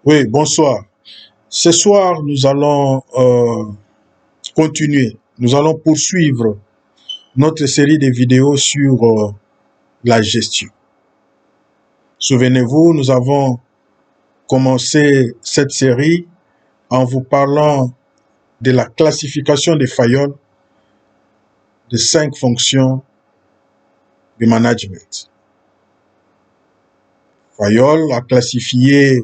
Oui, bonsoir. Ce soir, nous allons continuer. Nous allons poursuivre notre série de vidéos sur la gestion. Souvenez-vous, nous avons commencé cette série en vous parlant de la classification des Fayol de 5 fonctions de management. Fayol a classifié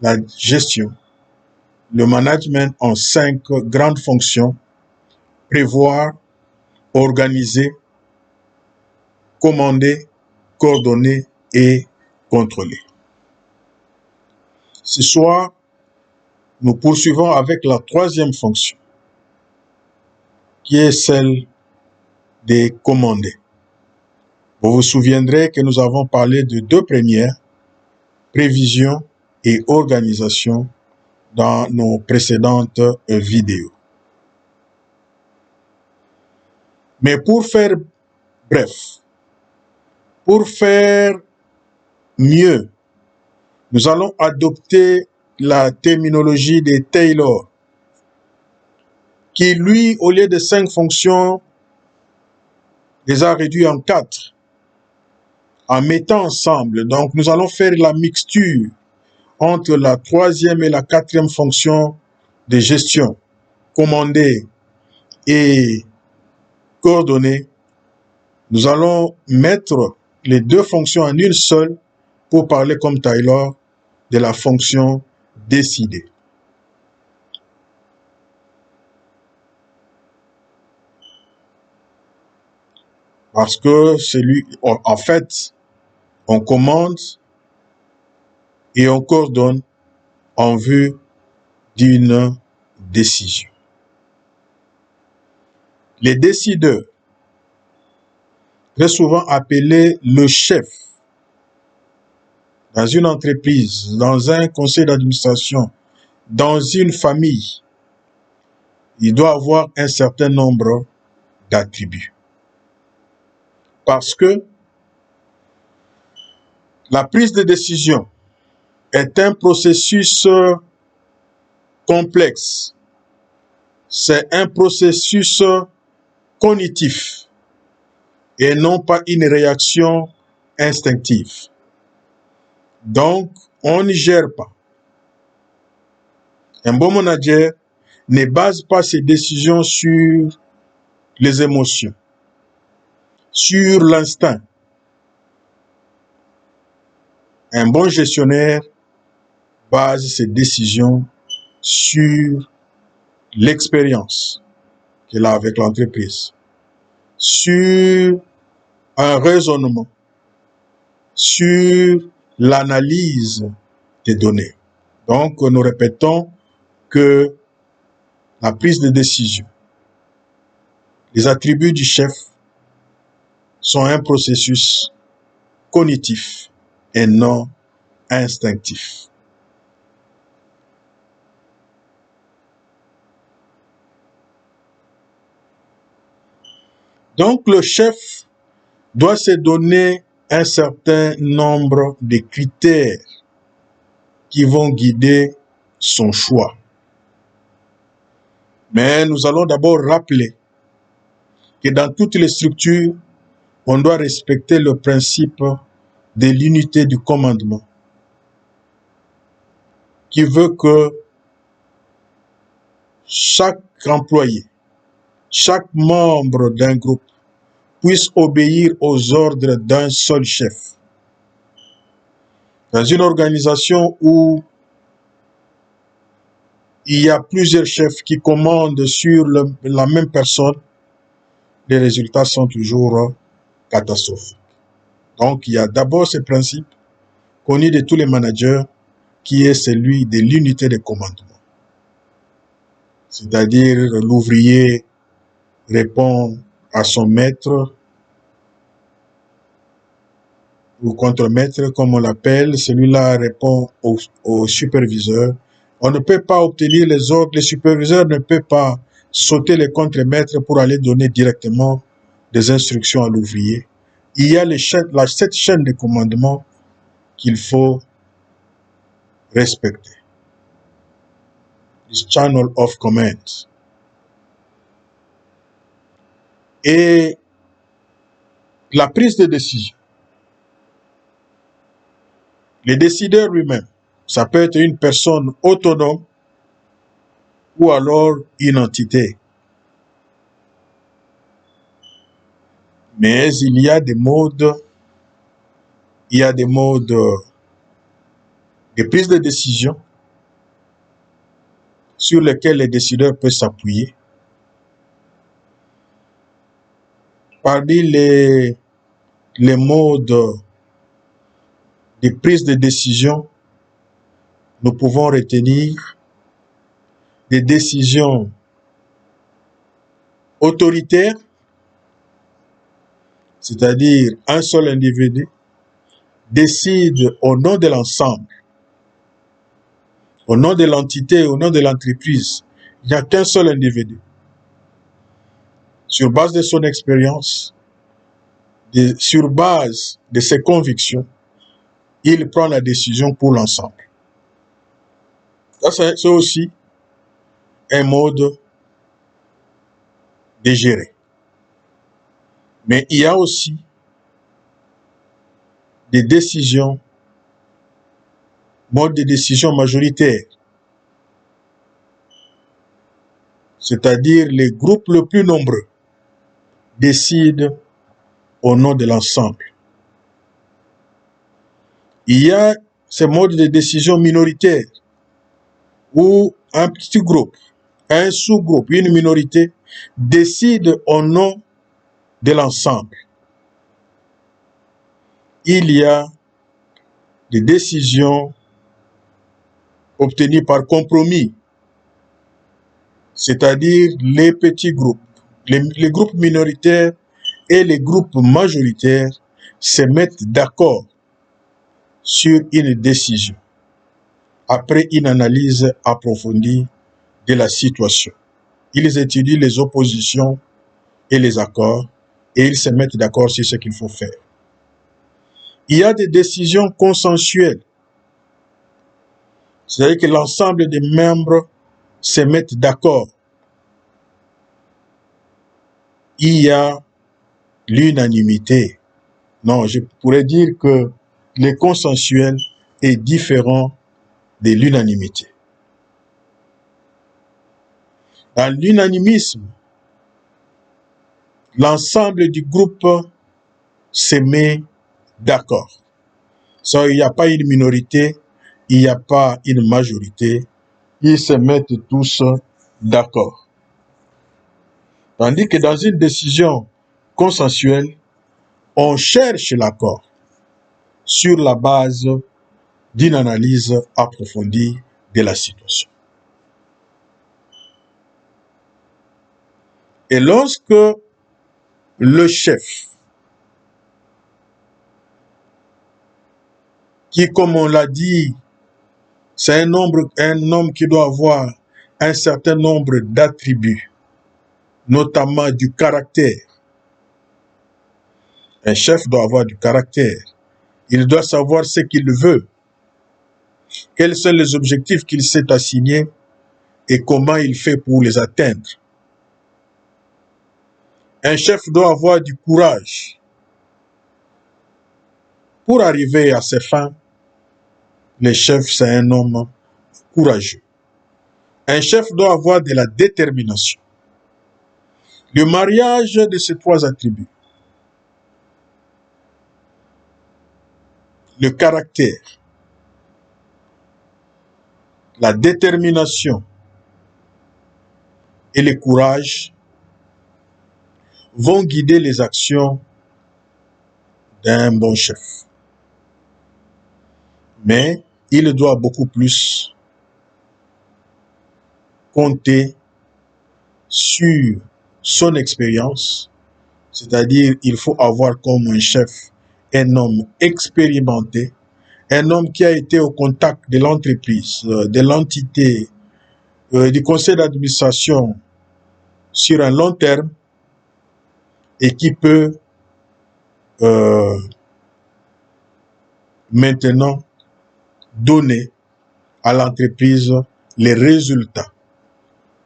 la gestion, le management en 5 grandes fonctions: prévoir, organiser, commander, coordonner et contrôler. Ce soir, nous poursuivons avec la 3e fonction, qui est celle de commander. Vous vous souviendrez que nous avons parlé de 2 premières, prévision et organisation, dans nos précédentes vidéos. Mais pour faire bref, pour faire mieux, nous allons adopter la terminologie de Taylor, qui lui, au lieu de 5 fonctions, les a réduits en 4, en mettant ensemble. Donc, nous allons faire la mixture entre la 3e et la 4e fonction de gestion, commander et coordonner. Nous allons mettre les 2 fonctions en une seule pour parler comme Taylor de la fonction décider. Parce que en fait, on commande et on coordonne en vue d'une décision. Les décideurs, très souvent appelés le chef, dans une entreprise, dans un conseil d'administration, dans une famille, il doit avoir un certain nombre d'attributs. Parce que la prise de décision est un processus complexe. C'est un processus cognitif et non pas une réaction instinctive. Donc, on n'y gère pas. Un bon manager ne base pas ses décisions sur les émotions, sur l'instinct. Un bon gestionnaire base ses décisions sur l'expérience qu'il a avec l'entreprise, sur un raisonnement, sur l'analyse des données. Donc, nous répétons que la prise de décision, les attributs du chef sont un processus cognitif et non instinctif. Donc, le chef doit se donner un certain nombre de critères qui vont guider son choix. Mais nous allons d'abord rappeler que dans toutes les structures, on doit respecter le principe de l'unité du commandement, qui veut que chaque employé, chaque membre d'un groupe puisse obéir aux ordres d'un seul chef. Dans une organisation où il y a plusieurs chefs qui commandent sur la même personne, les résultats sont toujours catastrophiques. Donc, il y a d'abord ce principe connu de tous les managers, qui est celui de l'unité de commandement. C'est-à-dire, l'ouvrier répond à son maître ou contre-maître, comme on l'appelle. Celui-là répond au superviseur. On ne peut pas obtenir les ordres. Le superviseur ne peut pas sauter les contre-maîtres pour aller donner directement des instructions à l'ouvrier. Il y a cette chaîne de commandement qu'il faut respecté. This channel of command. Et la prise de décision. Le décideur lui-même, ça peut être une personne autonome ou alors une entité. Mais il y a des modes, de prise de décision sur lesquels les décideurs peuvent s'appuyer. Parmi les modes de prise de décision, nous pouvons retenir des décisions autoritaires, c'est-à-dire un seul individu décide au nom de l'ensemble, au nom de l'entité, au nom de l'entreprise. Il n'y a qu'un seul individu. Sur base de son expérience, sur base de ses convictions, il prend la décision pour l'ensemble. Ça, c'est aussi un mode de gérer. Mais il y a aussi des décisions, mode de décision majoritaire. C'est-à-dire les groupes les plus nombreux décident au nom de l'ensemble. Il y a ces modes de décision minoritaires où un petit groupe, un sous-groupe, une minorité décide au nom de l'ensemble. Il y a des décisions obtenues par compromis, c'est-à-dire les petits groupes, les groupes minoritaires et les groupes majoritaires se mettent d'accord sur une décision après une analyse approfondie de la situation. Ils étudient les oppositions et les accords et ils se mettent d'accord sur ce qu'il faut faire. Il y a des décisions consensuelles, c'est-à-dire que l'ensemble des membres se mettent d'accord. Il y a l'unanimité. Non, je pourrais dire que le consensuel est différent de l'unanimité. Dans l'unanimisme, l'ensemble du groupe se met d'accord. Ça, il n'y a pas une minorité, il n'y a pas une majorité, ils se mettent tous d'accord. Tandis que dans une décision consensuelle, on cherche l'accord sur la base d'une analyse approfondie de la situation. Et lorsque le chef, qui, comme on l'a dit, c'est un homme qui doit avoir un certain nombre d'attributs, notamment du caractère. Un chef doit avoir du caractère. Il doit savoir ce qu'il veut, quels sont les objectifs qu'il s'est assignés et comment il fait pour les atteindre. Un chef doit avoir du courage pour arriver à ses fins. Le chef, c'est un homme courageux. Un chef doit avoir de la détermination. Le mariage de ces trois attributs, le caractère, la détermination et le courage, vont guider les actions d'un bon chef. Mais il doit beaucoup plus compter sur son expérience, c'est-à-dire il faut avoir comme un chef un homme expérimenté, un homme qui a été au contact de l'entreprise, de l'entité, du conseil d'administration sur un long terme et qui peut maintenant donner à l'entreprise les résultats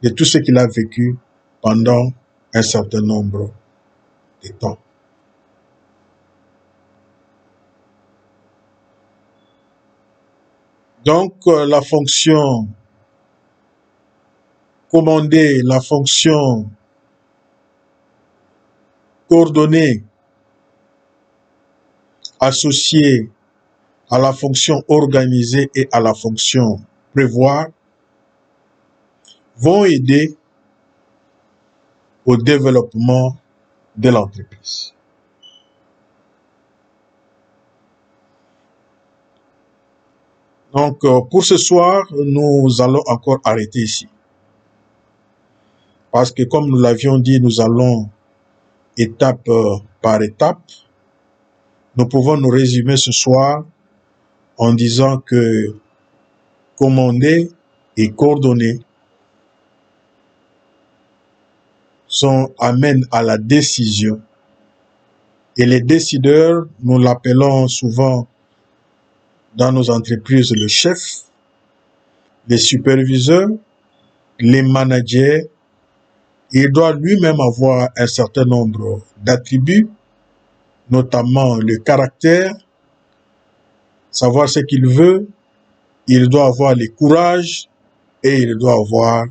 de tout ce qu'il a vécu pendant un certain nombre de temps. Donc, la fonction commander, la fonction coordonner, associée à la fonction organiser et à la fonction prévoir, vont aider au développement de l'entreprise. Donc, pour ce soir, nous allons encore arrêter ici. Parce que comme nous l'avions dit, nous allons étape par étape. Nous pouvons nous résumer ce soir en disant que commander et coordonner amènent à la décision. Et les décideurs, nous l'appelons souvent dans nos entreprises le chef, les superviseurs, les managers. Il doit lui-même avoir un certain nombre d'attributs, notamment le caractère, savoir ce qu'il veut, il doit avoir le courage et il doit avoir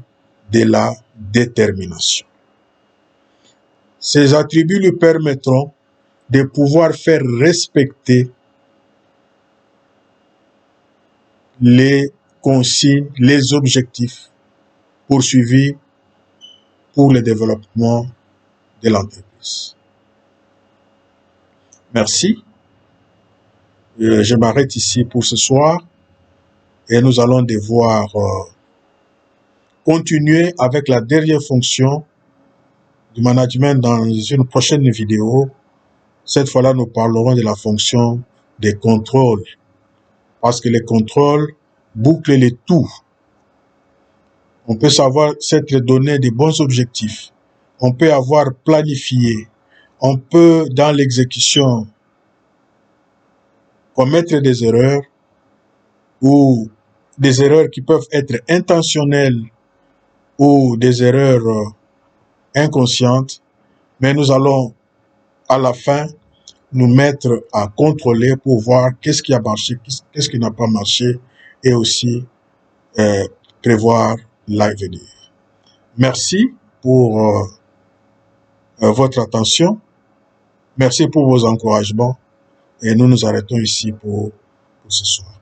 de la détermination. Ces attributs lui permettront de pouvoir faire respecter les consignes, les objectifs poursuivis pour le développement de l'entreprise. Merci. Je m'arrête ici pour ce soir et nous allons devoir continuer avec la dernière fonction du management dans une prochaine vidéo. Cette fois-là, nous parlerons de la fonction des contrôles parce que les contrôles bouclent les tout. On peut savoir s'être donné de bons objectifs. On peut avoir planifié. On peut, dans l'exécution, commettre des erreurs ou des erreurs qui peuvent être intentionnelles ou des erreurs inconscientes. Mais nous allons, à la fin, nous mettre à contrôler pour voir qu'est-ce qui a marché, qu'est-ce qui n'a pas marché et aussi prévoir l'avenir. Merci pour votre attention. Merci pour vos encouragements et nous nous arrêtons ici pour ce soir.